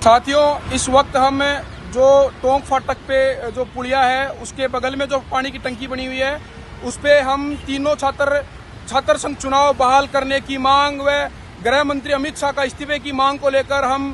साथियों, इस वक्त हम जो टोंक फाटक पे जो पुलिया है उसके बगल में जो पानी की टंकी बनी हुई है उस पे हम तीनों छात्र संघ चुनाव बहाल करने की मांग व गृह मंत्री अमित शाह का इस्तीफे की मांग को लेकर हम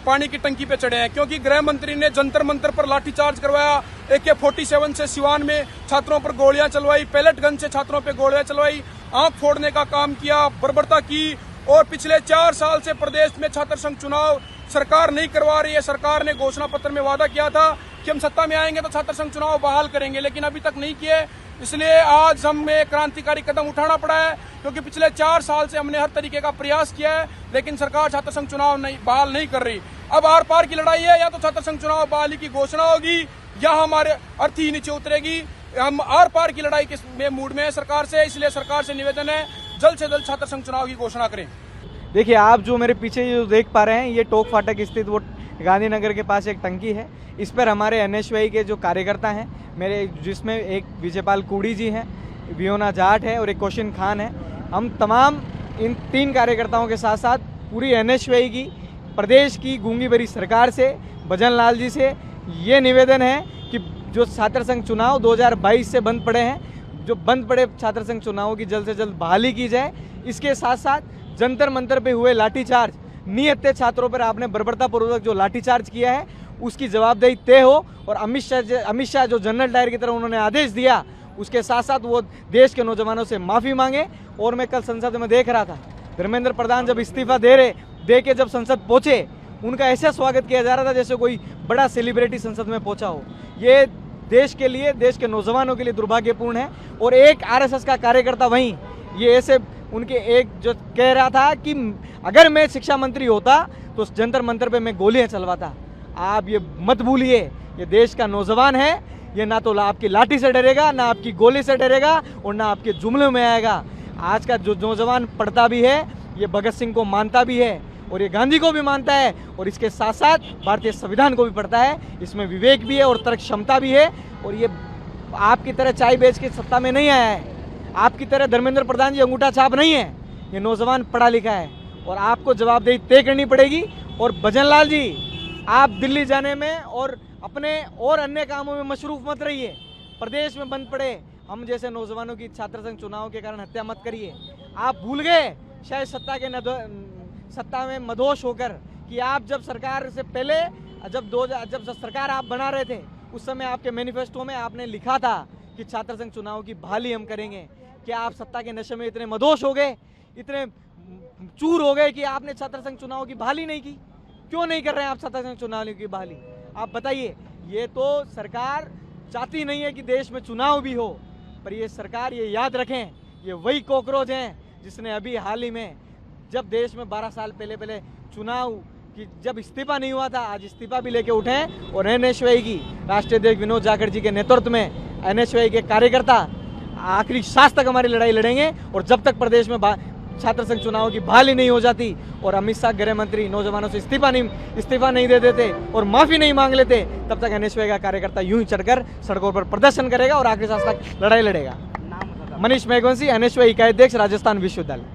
पानी की टंकी पे चढ़े हैं, क्योंकि गृह मंत्री ने जंतर मंतर पर लाठीचार्ज करवाया, AK-47 से सिवान में छात्रों पर गोलियां चलवाई, पैलेट गन से छात्रों पर गोलियां चलवाई, आंख फोड़ने का काम किया, बर्बरता की। और पिछले 4 साल से प्रदेश में छात्र संघ चुनाव सरकार नहीं करवा रही है। सरकार ने घोषणा पत्र में वादा किया था कि हम सत्ता में आएंगे तो छात्र संघ चुनाव बहाल करेंगे, लेकिन अभी तक नहीं किए। इसलिए आज हमें क्रांतिकारी कदम उठाना पड़ा है, क्योंकि पिछले 4 साल से हमने हर तरीके का प्रयास किया है, लेकिन सरकार छात्र संघ चुनाव बहाल नहीं कर रही। अब आर पार की लड़ाई है, या तो छात्र संघ चुनाव बहाली की घोषणा होगी या हमारे अर्थी नीचे उतरेगी। हम आर पार की लड़ाई के मूड में है सरकार से, इसलिए सरकार से निवेदन है जल्द से जल्द छात्र संघ चुनाव की घोषणा करें। देखिए, आप जो मेरे पीछे जो देख पा रहे हैं, ये टोक फाटक स्थित वो गांधीनगर के पास एक टंकी है। इस पर हमारे NSY के जो कार्यकर्ता हैं मेरे, जिसमें एक विजयपाल कुड़ी जी हैं, वियोना जाट है और एक क्वेश्चन खान है, हम तमाम इन 3 कार्यकर्ताओं के साथ साथ पूरी NSY की प्रदेश की गूंगी भरी सरकार से, भजन लाल जी से ये निवेदन है कि जो छात्र संघ चुनाव 2022 से बंद पड़े हैं, जो बंद पड़े छात्र संघ चुनावों की जल्द से जल्द बहाली की जाए। इसके साथ साथ जंतर मंतर पे हुए लाठीचार्ज, निहत्थे छात्रों पर आपने बर्बरतापूर्वक जो लाठीचार्ज किया है उसकी जवाबदेही तय हो। और अमित शाह जो जनरल डायर की तरह उन्होंने आदेश दिया, उसके साथ साथ वो देश के नौजवानों से माफ़ी मांगे। और मैं कल संसद में देख रहा था, धर्मेंद्र प्रधान जब इस्तीफा दे के जब संसद पहुंचे, उनका ऐसा स्वागत किया जा रहा था जैसे कोई बड़ा सेलिब्रिटी संसद में पहुंचा हो। ये देश के लिए, देश के नौजवानों के लिए दुर्भाग्यपूर्ण है। और एक RSS का कार्यकर्ता वहीं ये ऐसे उनके एक जो कह रहा था कि अगर मैं शिक्षा मंत्री होता तो जंतर मंतर पे मैं गोलियां चलवाता। आप ये मत भूलिए, ये देश का नौजवान है, ये ना तो आपकी लाठी से डरेगा, ना आपकी गोली से डरेगा और ना आपके जुमले में आएगा। आज का जो नौजवान पढ़ता भी है, ये भगत सिंह को मानता भी है और ये गांधी को भी मानता है, और इसके साथ साथ भारतीय संविधान को भी पढ़ता है। इसमें विवेक भी है और तर्क क्षमता भी है। और ये आपकी तरह चाय बेच के सत्ता में नहीं आया है, आपकी तरह धर्मेंद्र प्रधान जी अंगूठा छाप नहीं है। ये नौजवान पढ़ा लिखा है और आपको जवाबदेही तय करनी पड़ेगी। और भजन लाल जी, आप दिल्ली जाने में और अपने और अन्य कामों में मशरूफ मत रहिए। प्रदेश में बंद पड़े हम जैसे नौजवानों की छात्र संघ चुनाव के कारण हत्या मत करिए। आप भूल गए शायद सत्ता में मदहोश होकर कि आप जब सरकार से पहले जब सरकार आप बना रहे थे, उस समय आपके मैनिफेस्टो में आपने लिखा था कि छात्र संघ चुनाव की बहाली हम करेंगे। क्या आप सत्ता के नशे में इतने मदहोश हो गए, इतने चूर हो गए कि आपने छात्र संघ चुनाव की बहाली नहीं की? क्यों नहीं कर रहे हैं आप छात्र संघ चुनाव की बहाली? आप बताइए। ये तो सरकार चाहती नहीं है कि देश में चुनाव भी हो, पर ये सरकार, ये याद रखें, ये वही कॉकरोच हैं जिसने अभी हाल ही में, जब देश में 12 साल पहले चुनाव की जब इस्तीफा नहीं हुआ था, आज इस्तीफा भी लेके उठे हैं। और NSY की राष्ट्रीय अध्यक्ष विनोद जाखड़ जी के नेतृत्व में NSY के कार्यकर्ता आखिरी सांस तक हमारी लड़ाई लड़ेंगे। और जब तक प्रदेश में छात्र संघ चुनाव की बहाली नहीं हो जाती और अमित शाह गृह मंत्री नौजवानों से इस्तीफा नहीं दे देते और माफी नहीं मांग लेते, तब तक NSY का कार्यकर्ता यूं ही चढ़कर सड़कों पर प्रदर्शन करेगा और आखिरी सांस तक लड़ाई लड़ेगा। मनीष मेघवंशी, NSY इकाई अध्यक्ष, राजस्थान विश्वविद्यालय।